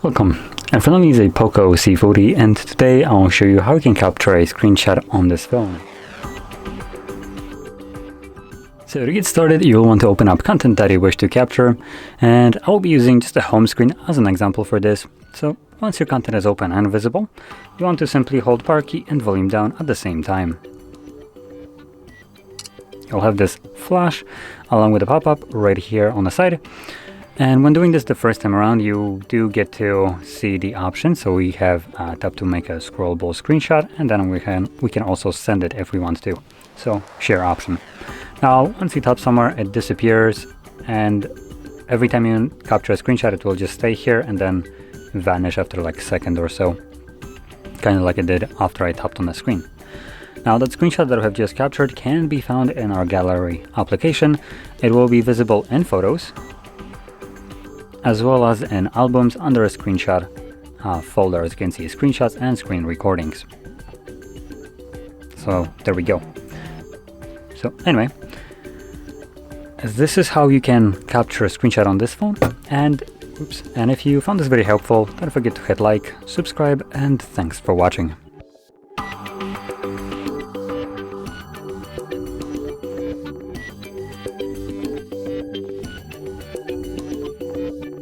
Welcome, and front of me is a POCO C40, and today I'll show you how you can capture a screenshot on this phone. So to get started, you'll want to open up content that you wish to capture, and I'll be using just the home screen as an example for this. So once your content is open and visible, you want to simply hold power key and volume down at the same time. You'll have this flash along with a pop-up right here on the side. And when doing this the first time around, you do get to see the options. So we have tap to make a scrollable screenshot, and then we can also send it if we want to. So share option. Now once you tap somewhere, it disappears, and every time you capture a screenshot, it will just stay here and then vanish after like a second or so, kind of like it did after I tapped on the screen. Now that screenshot that I have just captured can be found in our gallery application. It will be visible in photos, as well as in albums under a screenshot folder. As you can see, screenshots and screen recordings. So there we go. So anyway, this is how you can capture a screenshot on this phone. And if you found this very helpful, don't forget to hit like, subscribe, and thanks for watching.